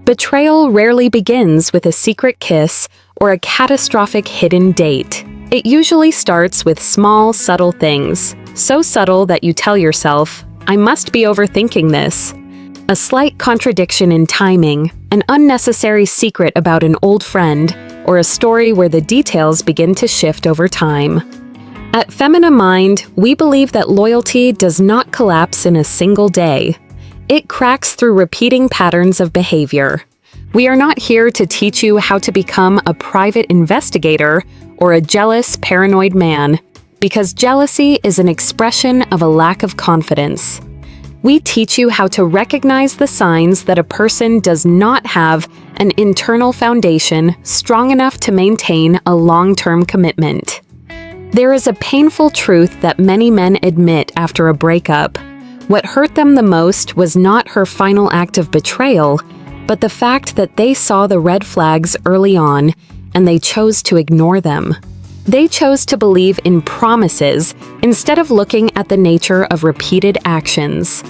Betrayal rarely begins with a secret kiss or a catastrophic hidden date. It usually starts with small, subtle things, so subtle that you tell yourself, "I must be overthinking this." A slight contradiction in timing, an unnecessary secret about an old friend, or a story where the details begin to shift over time. At Femina Mind, we believe that loyalty does not collapse in a single day. It cracks through repeating patterns of behavior. We are not here to teach you how to become a private investigator or a jealous, paranoid man, because jealousy is an expression of a lack of confidence. We teach you how to recognize the signs that a person does not have an internal foundation strong enough to maintain a long-term commitment. There is a painful truth that many men admit after a breakup. What hurt them the most was not her final act of betrayal, but the fact that they saw the red flags early on and they chose to ignore them. They chose to believe in promises instead of looking at the nature of repeated actions.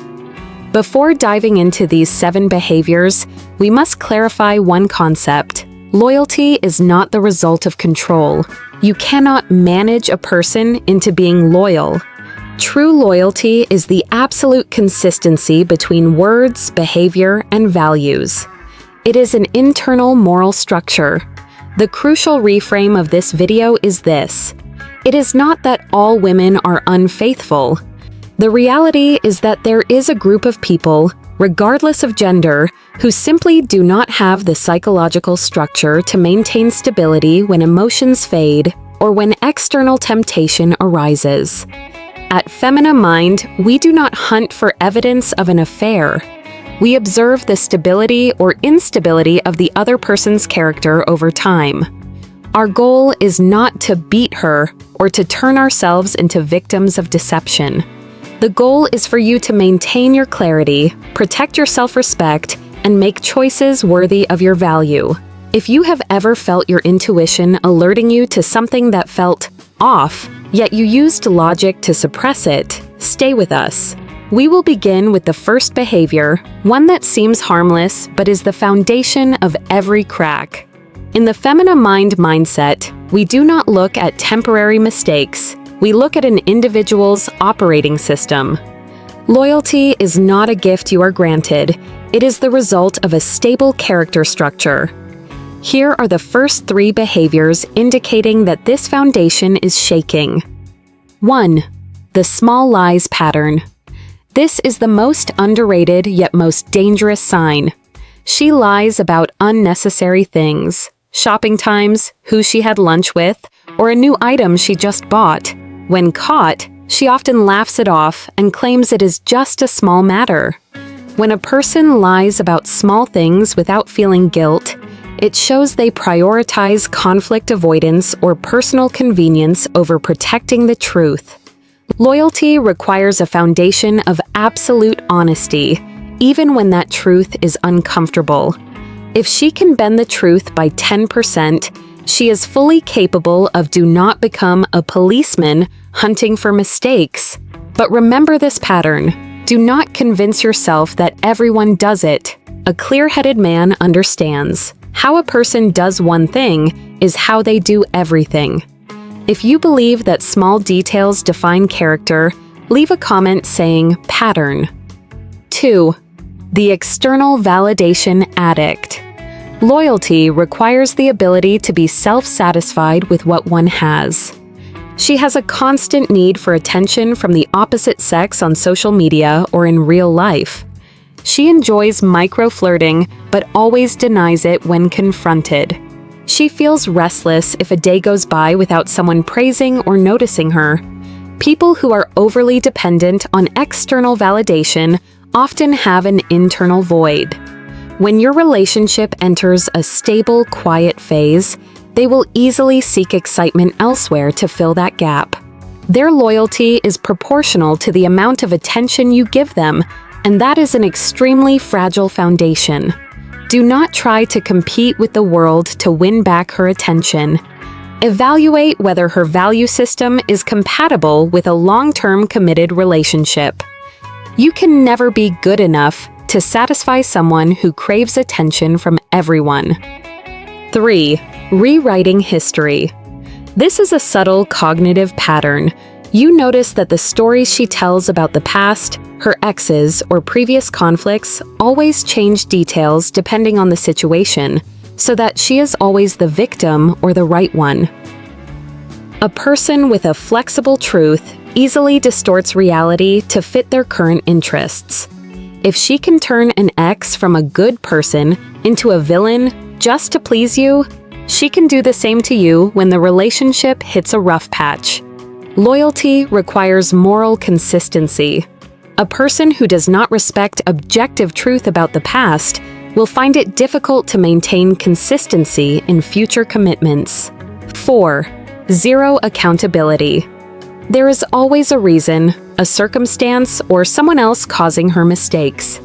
Before diving into these 7 behaviors, we must clarify one concept. Loyalty is not the result of control. You cannot manage a person into being loyal. True loyalty is the absolute consistency between words, behavior, and values. It is an internal moral structure. The crucial reframe of this video is this: it is not that all women are unfaithful. The reality is that there is a group of people, regardless of gender, who simply do not have the psychological structure to maintain stability when emotions fade or when external temptation arises. At Femina Mind, we do not hunt for evidence of an affair. We observe the stability or instability of the other person's character over time. Our goal is not to beat her or to turn ourselves into victims of deception. The goal is for you to maintain your clarity, protect your self-respect, and make choices worthy of your value. If you have ever felt your intuition alerting you to something that felt off, yet you used logic to suppress it, stay with us. We will begin with the first behavior, one that seems harmless but is the foundation of every crack. In the Femina Mind mindset, we do not look at temporary mistakes. We look at an individual's operating system. Loyalty is not a gift you are granted. It is the result of a stable character structure. Here are the first 3 behaviors indicating that this foundation is shaking. 1. The small lies pattern. This is the most underrated yet most dangerous sign. She lies about unnecessary things: shopping times, who she had lunch with, or a new item she just bought. When caught, she often laughs it off and claims it is just a small matter. When a person lies about small things without feeling guilt, it shows they prioritize conflict avoidance or personal convenience over protecting the truth. Loyalty requires a foundation of absolute honesty, even when that truth is uncomfortable. If she can bend the truth by 10%, she is fully capable of do not become a policeman hunting for mistakes. But remember this pattern. Do not convince yourself that everyone does it. A clear-headed man understands. How a person does one thing is how they do everything. If you believe that small details define character, leave a comment saying pattern. 2. The external validation addict. Loyalty requires the ability to be self-satisfied with what one has. She has a constant need for attention from the opposite sex on social media or in real life. She enjoys micro-flirting, but always denies it when confronted. She feels restless if a day goes by without someone praising or noticing her. People who are overly dependent on external validation often have an internal void. When your relationship enters a stable, quiet phase, they will easily seek excitement elsewhere to fill that gap. Their loyalty is proportional to the amount of attention you give them, and that is an extremely fragile foundation. Do not try to compete with the world to win back her attention. Evaluate whether her value system is compatible with a long-term committed relationship. You can never be good enough to satisfy someone who craves attention from everyone. 3. Rewriting history. This is a subtle cognitive pattern. You notice that the stories she tells about the past, her exes, or previous conflicts always change details depending on the situation, so that she is always the victim or the right one. A person with a flexible truth easily distorts reality to fit their current interests. If she can turn an ex from a good person into a villain just to please you, she can do the same to you when the relationship hits a rough patch. Loyalty requires moral consistency. A person who does not respect objective truth about the past will find it difficult to maintain consistency in future commitments. 4. Zero accountability. There is always a reason, a circumstance, or someone else causing her mistakes.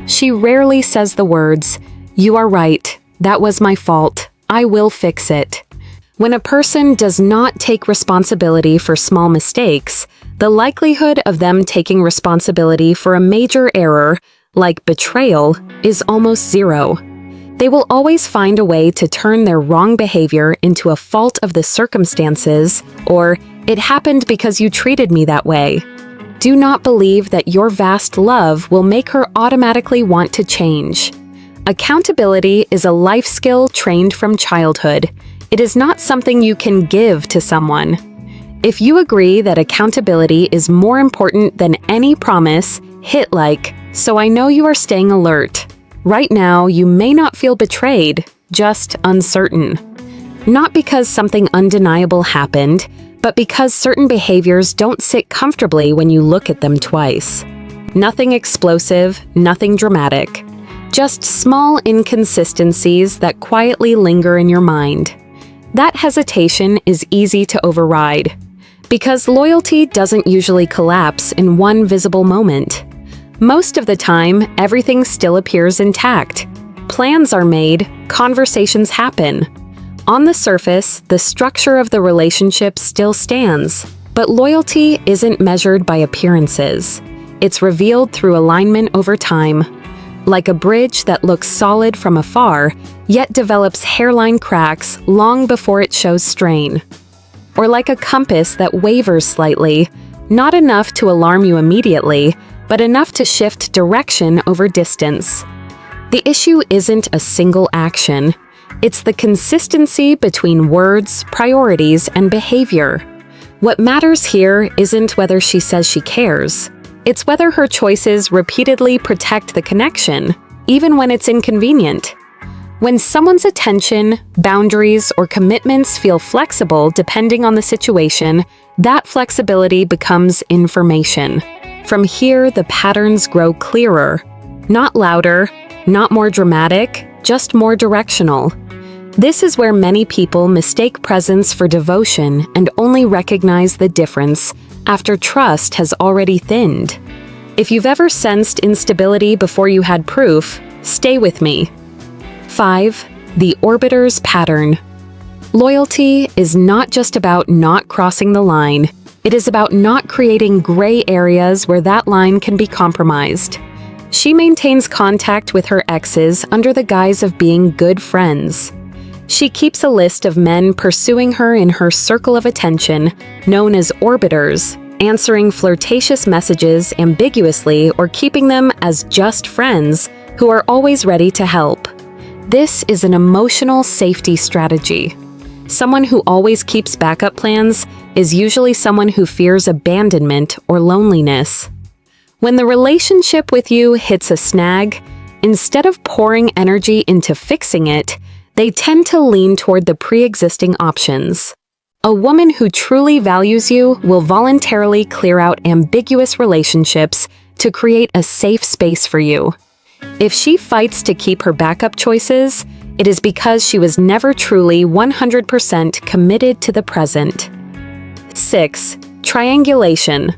She rarely says the words, "You are right, that was my fault, I will fix it." When a person does not take responsibility for small mistakes, the likelihood of them taking responsibility for a major error, like betrayal, is almost zero. They will always find a way to turn their wrong behavior into a fault of the circumstances, or "it happened because you treated me that way." Do not believe that your vast love will make her automatically want to change. Accountability is a life skill trained from childhood. It is not something you can give to someone. If you agree that accountability is more important than any promise, hit like, so I know you are staying alert. Right now, you may not feel betrayed, just uncertain. Not because something undeniable happened, but because certain behaviors don't sit comfortably when you look at them twice. Nothing explosive, nothing dramatic. Just small inconsistencies that quietly linger in your mind. That hesitation is easy to override, because loyalty doesn't usually collapse in one visible moment. Most of the time, everything still appears intact. Plans are made, conversations happen. On the surface, the structure of the relationship still stands, but loyalty isn't measured by appearances. It's revealed through alignment over time. Like a bridge that looks solid from afar, yet develops hairline cracks long before it shows strain. Or like a compass that wavers slightly, not enough to alarm you immediately, but enough to shift direction over distance. The issue isn't a single action. It's the consistency between words, priorities, and behavior. What matters here isn't whether she says she cares. It's whether her choices repeatedly protect the connection, even when it's inconvenient. When someone's attention, boundaries, or commitments feel flexible depending on the situation, that flexibility becomes information. From here, the patterns grow clearer. Not louder, not more dramatic, just more directional. This is where many people mistake presence for devotion and only recognize the difference after trust has already thinned. If you've ever sensed instability before you had proof, stay with me. 5. The orbiter's pattern. Loyalty is not just about not crossing the line. It is about not creating gray areas where that line can be compromised. She maintains contact with her exes under the guise of being good friends. She keeps a list of men pursuing her in her circle of attention, known as orbiters, answering flirtatious messages ambiguously or keeping them as just friends who are always ready to help. This is an emotional safety strategy. Someone who always keeps backup plans is usually someone who fears abandonment or loneliness. When the relationship with you hits a snag, instead of pouring energy into fixing it, they tend to lean toward the pre-existing options. A woman who truly values you will voluntarily clear out ambiguous relationships to create a safe space for you. If she fights to keep her backup choices, it is because she was never truly 100% committed to the present. 6. Triangulation.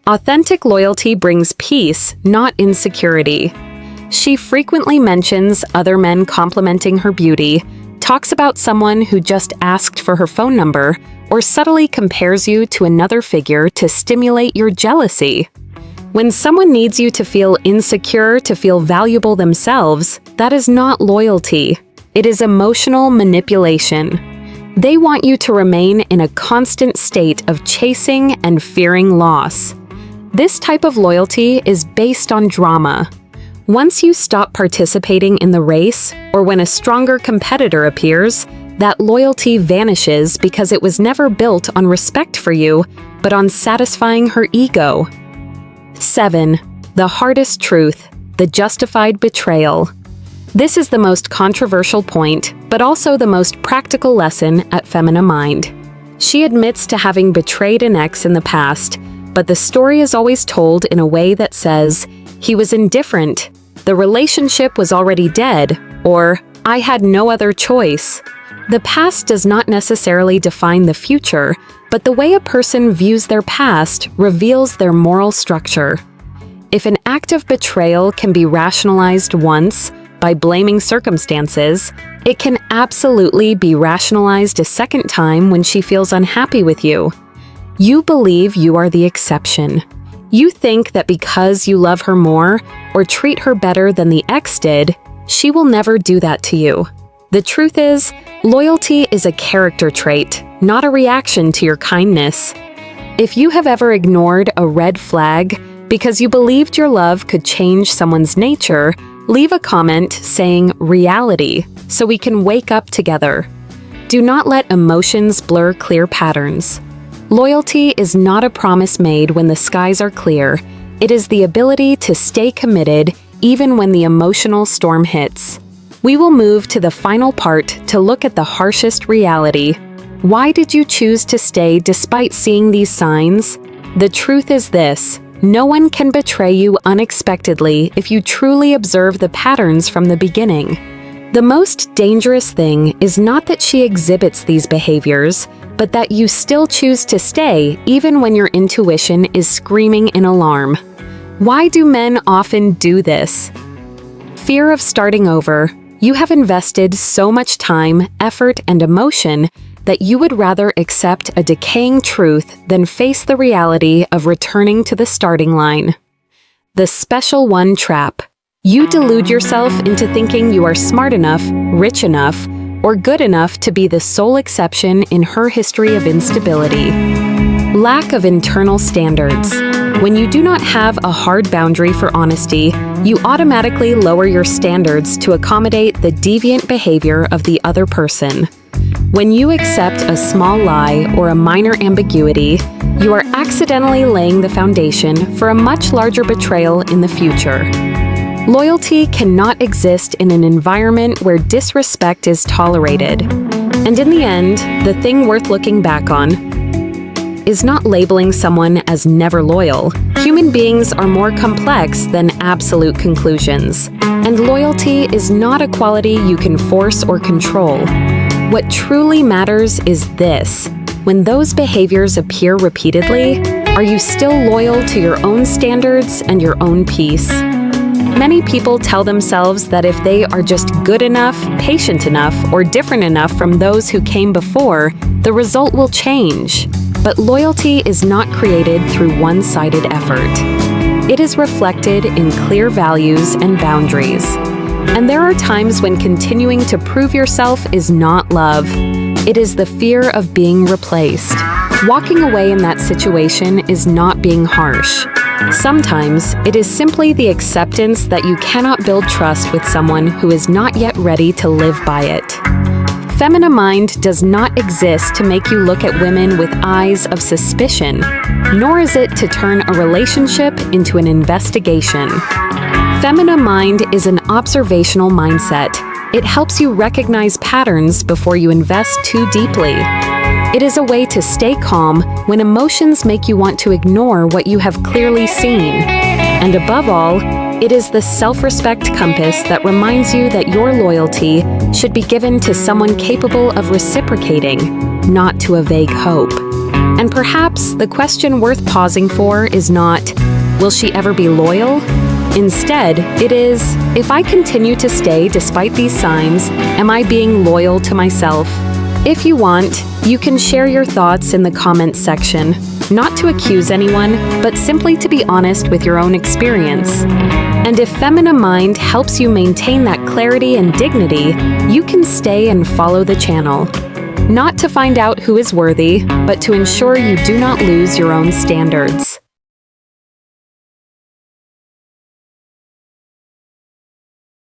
Authentic loyalty brings peace, not insecurity. She frequently mentions other men complimenting her beauty, talks about someone who just asked for her phone number, or subtly compares you to another figure to stimulate your jealousy. When someone needs you to feel insecure to feel valuable themselves, that is not loyalty. It is emotional manipulation. They want you to remain in a constant state of chasing and fearing loss. This type of loyalty is based on drama. Once you stop participating in the race, or when a stronger competitor appears, that loyalty vanishes because it was never built on respect for you, but on satisfying her ego. 7. The hardest truth, the justified betrayal. This is the most controversial point, but also the most practical lesson at Femina Mind. She admits to having betrayed an ex in the past, but the story is always told in a way that says, "He was indifferent," "The relationship was already dead," or "I had no other choice." The past does not necessarily define the future, but the way a person views their past reveals their moral structure. If an act of betrayal can be rationalized once, by blaming circumstances, it can absolutely be rationalized a second time when she feels unhappy with you. You believe you are the exception. You think that because you love her more, or treat her better than the ex did, she will never do that to you. The truth is, loyalty is a character trait, not a reaction to your kindness. If you have ever ignored a red flag because you believed your love could change someone's nature, leave a comment saying "reality" so we can wake up together. Do not let emotions blur clear patterns. Loyalty is not a promise made when the skies are clear. It is the ability to stay committed even when the emotional storm hits. We will move to the final part to look at the harshest reality. Why did you choose to stay despite seeing these signs? The truth is this: no one can betray you unexpectedly if you truly observe the patterns from the beginning. The most dangerous thing is not that she exhibits these behaviors, but that you still choose to stay even when your intuition is screaming in alarm. Why do men often do this? Fear of starting over. You have invested so much time, effort, and emotion that you would rather accept a decaying truth than face the reality of returning to the starting line. The special one trap. You delude yourself into thinking you are smart enough, rich enough, or good enough to be the sole exception in her history of instability. Lack of internal standards. When you do not have a hard boundary for honesty, you automatically lower your standards to accommodate the deviant behavior of the other person. When you accept a small lie or a minor ambiguity, you are accidentally laying the foundation for a much larger betrayal in the future. Loyalty cannot exist in an environment where disrespect is tolerated. And in the end, the thing worth looking back on is not labeling someone as never loyal. Human beings are more complex than absolute conclusions, and loyalty is not a quality you can force or control. What truly matters is this: when those behaviors appear repeatedly, are you still loyal to your own standards and your own peace? Many people tell themselves that if they are just good enough, patient enough, or different enough from those who came before, the result will change. But loyalty is not created through one-sided effort. It is reflected in clear values and boundaries. And there are times when continuing to prove yourself is not love. It is the fear of being replaced. Walking away in that situation is not being harsh. Sometimes it is simply the acceptance that you cannot build trust with someone who is not yet ready to live by it. Femina Mind does not exist to make you look at women with eyes of suspicion, nor is it to turn a relationship into an investigation. Femina Mind is an observational mindset. It helps you recognize patterns before you invest too deeply. It is a way to stay calm when emotions make you want to ignore what you have clearly seen. And above all, it is the self-respect compass that reminds you that your loyalty should be given to someone capable of reciprocating, not to a vague hope. And perhaps the question worth pausing for is not, will she ever be loyal? Instead, it is, if I continue to stay despite these signs, am I being loyal to myself? If you want, you can share your thoughts in the comments section. not to accuse anyone, but simply to be honest with your own experience. And if Femina Mind helps you maintain that clarity and dignity, you can stay and follow the channel. Not to find out who is worthy, but to ensure you do not lose your own standards.